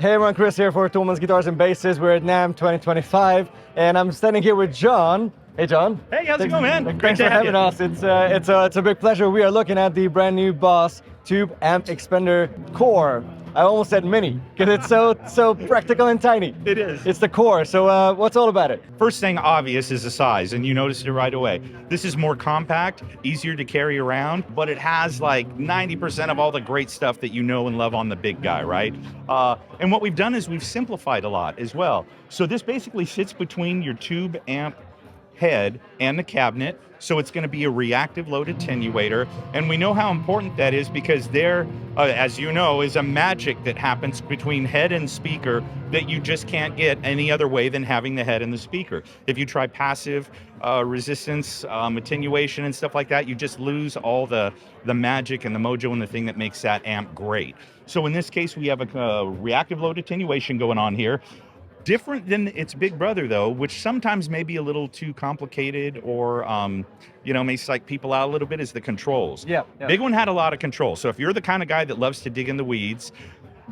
Hey everyone, Kris here for Thomann's Guitars and Basses. We're at NAMM 2025, and I'm standing here with John. Hey John. Hey, how's it going, man? Thanks for having us. It's a big pleasure. We are looking at the brand new Boss Tube Amp Expander Core. I almost said mini, because it's so practical and tiny. It is. It's the core, so what's all about it? First thing obvious is the size, and you noticed it right away. This is more compact, easier to carry around, but it has like 90% of all the great stuff that you know and love on the big guy, right? And what we've done is we've simplified a lot as well. So this basically sits between your tube amp head and the cabinet, so it's going to be a reactive load attenuator, and we know how important that is because there, as you know, is a magic that happens between head and speaker that you just can't get any other way than having the head and the speaker. If you try passive resistance, attenuation and stuff like that, you just lose all the magic and the mojo and the thing that makes that amp great. So in this case, we have a reactive load attenuation going on here. Different than its big brother though, which sometimes may be a little too complicated or may psych people out a little bit, is the controls. Yeah. Big one had a lot of control. So if you're the kind of guy that loves to dig in the weeds,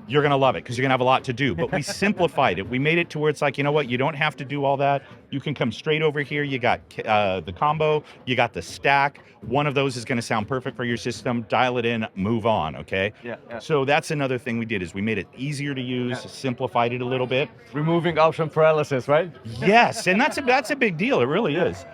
you're gonna love it because you're gonna have a lot to do. But we simplified it. We made it to where it's like, you know what, you don't have to do all that. You can come straight over here. You got the combo, you got the stack. One of those is gonna sound perfect for your system. Dial it in, move on, okay? Yeah. So that's another thing we did is we made it easier to use, simplified it a little bit. Removing option paralysis, right? Yes, and that's a big deal. It really is.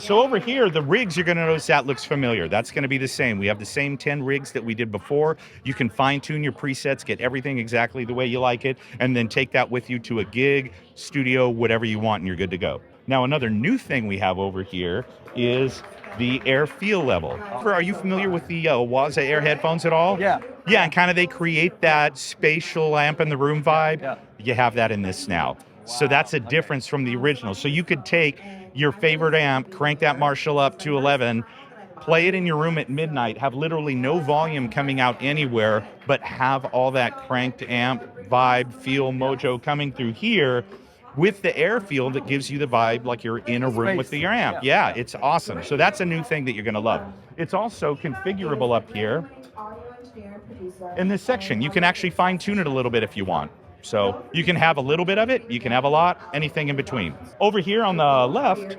So over here, the rigs, you're going to notice that looks familiar. That's going to be the same. We have the same 10 rigs that we did before. You can fine tune your presets, get everything exactly the way you like it, and then take that with you to a gig, studio, whatever you want, and you're good to go. Now, another new thing we have over here is the air feel level. Are you familiar with the Waza Air headphones at all? Yeah. Yeah, and kind of they create that spatial amp in the room vibe. Yeah. You have that in this now. So that's a difference from the original. So you could take your favorite amp, crank that Marshall up to 11, play it in your room at midnight, have literally no volume coming out anywhere, but have all that cranked amp vibe, feel, mojo coming through here with the air feel that gives you the vibe like you're in a room with your amp. Yeah, it's awesome. So that's a new thing that you're gonna love. It's also configurable up here in this section. You can actually fine tune it a little bit if you want. So you can have a little bit of it, you can have a lot, anything in between. Over here on the left,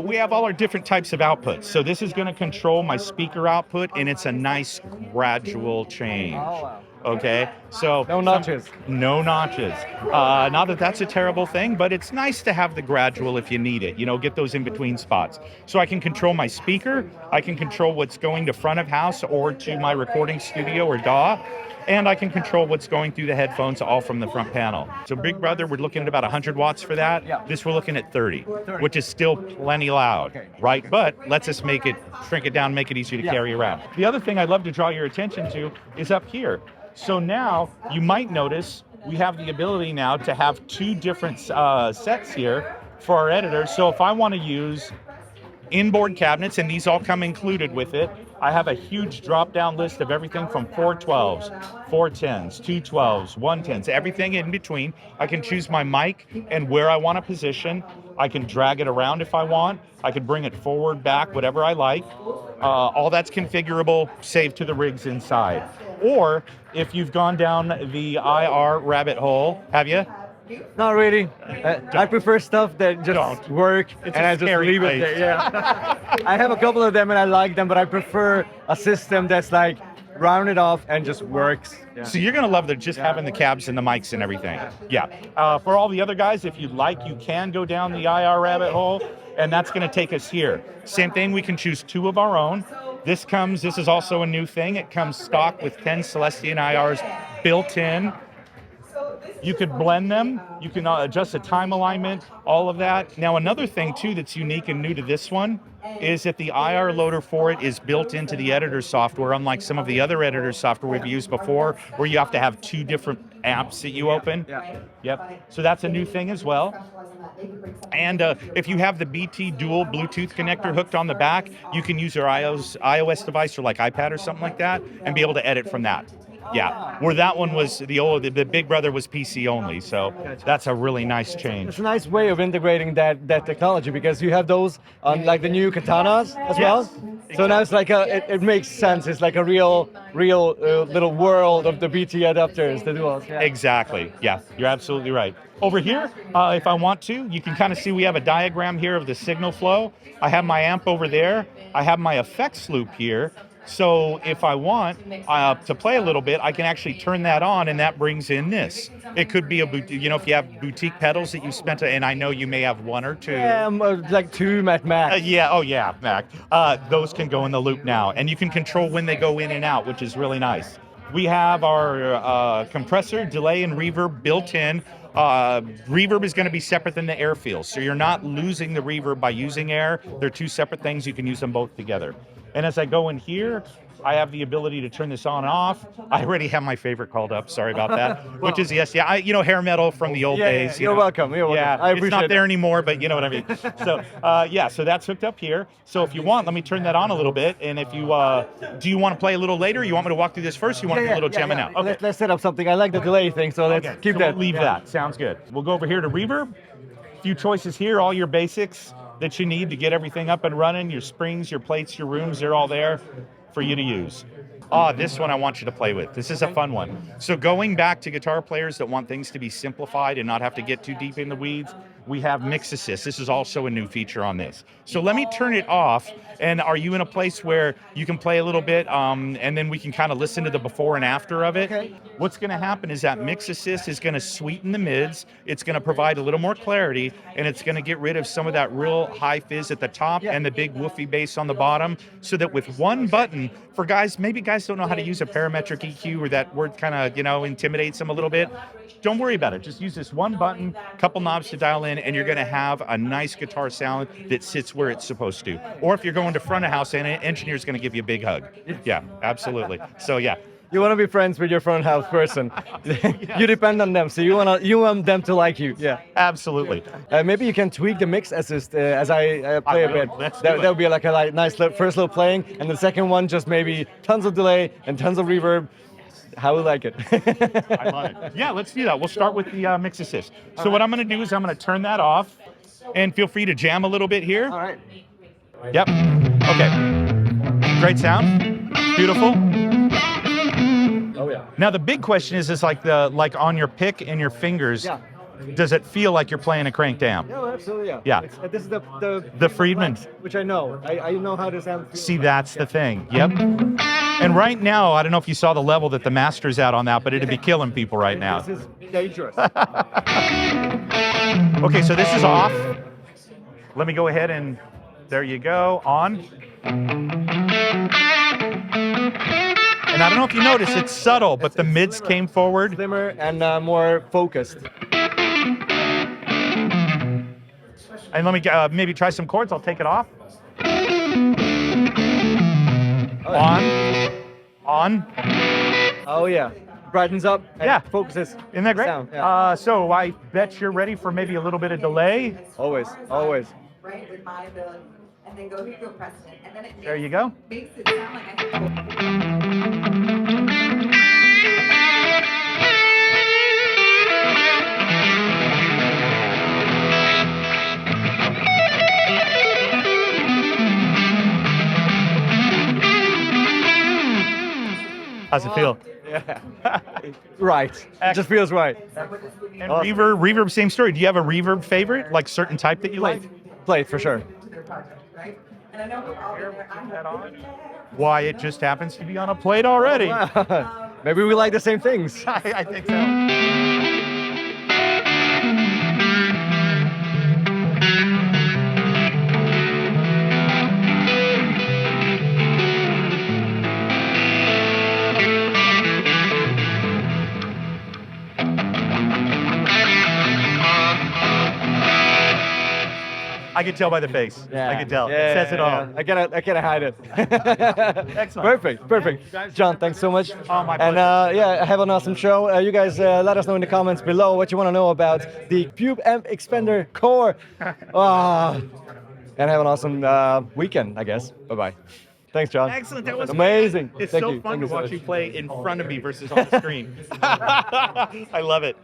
we have all our different types of outputs. So this is gonna control my speaker output, and it's a nice gradual change. Oh, wow. Okay, so No notches. No notches. Not that that's a terrible thing, but it's nice to have the gradual if you need it. Get those in between spots. So I can control my speaker, I can control what's going to front of house or to my recording studio or DAW, and I can control what's going through the headphones all from the front panel. So Big Brother, we're looking at about 100 watts for that. Yeah. This we're looking at 30, which is still plenty loud, right? But lets us shrink it down, make it easier to carry around. The other thing I'd love to draw your attention to is up here. So now you might notice we have the ability now to have two different sets here for our editor. So if I want to use inboard cabinets, and these all come included with it, I have a huge drop-down list of everything from 412s, 410s, 212s, 110s, everything in between. I can choose my mic and where I want to position. I can drag it around if I want. I can bring it forward, back, whatever I like. All that's configurable, saved to the rigs inside. Or if you've gone down the IR rabbit hole, have you? Not really. I prefer stuff that just work and I just leave it there. Yeah. I have a couple of them and I like them, but I prefer a system that's like rounded off and just works. Yeah. So you're gonna love having the cabs and the mics and everything. Yeah. For all the other guys, if you'd like, you can go down the IR rabbit hole, and that's gonna take us here. Same thing, we can choose two of our own. This is also a new thing. It comes stock with 10 Celestion IRs built in. You could blend them, you can adjust the time alignment, all of that. Now another thing too that's unique and new to this one is that the IR loader for it is built into the editor software, unlike some of the other editor software we've used before, where you have to have two different amps that you open. Yep. So that's a new thing as well. And if you have the BT dual Bluetooth connector hooked on the back, you can use your iOS device or like iPad or something like that and be able to edit from that. Yeah, where that one was the big brother was PC only. So that's a really nice change. It's a nice way of integrating that technology because you have those on like the new katanas as well. So now it's like it makes sense. It's like a real little world of the BT adapters, the duals. Yeah. Exactly. Yeah, you're absolutely right. Over here, if I want to, you can kind of see we have a diagram here of the signal flow. I have my amp over there. I have my effects loop here. So if I want to play a little bit, I can actually turn that on, and that brings in this. It could be if you have boutique pedals that you spent, and I know you may have one or two. Yeah, like two Mac. Mac. Those can go in the loop now, and you can control when they go in and out, which is really nice. We have our compressor, delay, and reverb built in. Reverb is going to be separate than the air fields, so you're not losing the reverb by using air. They're two separate things. You can use them both together. And as I go in here, I have the ability to turn this on and off. I already have my favorite called up. Sorry about that. Which is hair metal from the old days. You're welcome. Yeah, I appreciate it's not there anymore, but you know what I mean. So so that's hooked up here. So if you want, let me turn that on a little bit. And if you do you want to play a little later? You want me to walk through this first? Or you want to do a little jamming out? Okay. Let's set up something. I like the delay thing, so let's keep that. We'll leave that. Sounds good. We'll go over here to reverb. A few choices here. All your basics that you need to get everything up and running. Your springs, your plates, your rooms, they're all there for you to use. This one I want you to play with. This is a fun one. So going back to guitar players that want things to be simplified and not have to get too deep in the weeds, we have Mix Assist. This is also a new feature on this. So let me turn it off. And are you in a place where you can play a little bit and then we can kind of listen to the before and after of it? Okay. What's going to happen is that Mix Assist is going to sweeten the mids. It's going to provide a little more clarity, and it's going to get rid of some of that real high fizz at the top and the big woofy bass on the bottom, so that with one button, for guys, maybe guys don't know how to use a parametric EQ, or that word kind of, intimidates them a little bit. Don't worry about it. Just use this one button, couple knobs to dial in, and you're going to have a nice guitar sound that sits where it's supposed to. Or if you're going to front of house, an engineer's going to give you a big hug. Yeah, absolutely. So yeah. You want to be friends with your front house person. You depend on them, so you want them to like you. Yeah, absolutely. Maybe you can tweak the Mix Assist as I play a bit. That would be like a nice first little playing, and the second one just maybe tons of delay and tons of reverb. How we like it. I love it. Yeah, let's do that. We'll start with the Mix Assist. So what I'm going to do is I'm going to turn that off, and feel free to jam a little bit here. All right. Yep. Okay. Great sound. Beautiful. Oh yeah. Now the big question is like on your pick and your fingers. Yeah. Does it feel like you're playing a cranked amp? Yeah, absolutely. Yeah. Yeah. This is the Friedman, which I know. I know how this amp feels. See, that's the thing. Yep. And right now, I don't know if you saw the level that the master's at on that, but it'd be killing people right now. This is dangerous. Okay, so this is off. Let me go ahead and there you go, on. And I don't know if you noticed, it's subtle, but the mids came forward. Slimmer and more focused. And let me maybe try some chords. I'll take it off. On. Oh yeah. Brightens up. And focuses. Isn't that great? Sound, yeah. So I bet you're ready for maybe a little bit of delay. Always. Right, with my ability. And then go here, go precedent. And then there you go. Makes it sound like I have to. How's it feel? Yeah. Right. It just feels right. And reverb, same story. Do you have a reverb favorite, like certain type that you like? Plate for sure. Why, it just happens to be on a plate already. Maybe we like the same things. I think so. I can tell by the bass. Yeah. I can tell. Yeah, it says it all. I gotta hide it. Excellent. Perfect. John, thanks so much. Oh, my and pleasure. have an awesome show. You guys let us know in the comments below what you want to know about the Cube Amp Expander Core. And have an awesome weekend, I guess. Bye-bye. Thanks, John. Excellent. That was amazing. It's Thank so you. fun Thank to you so watch much. you play in front of me versus on the screen. I love it.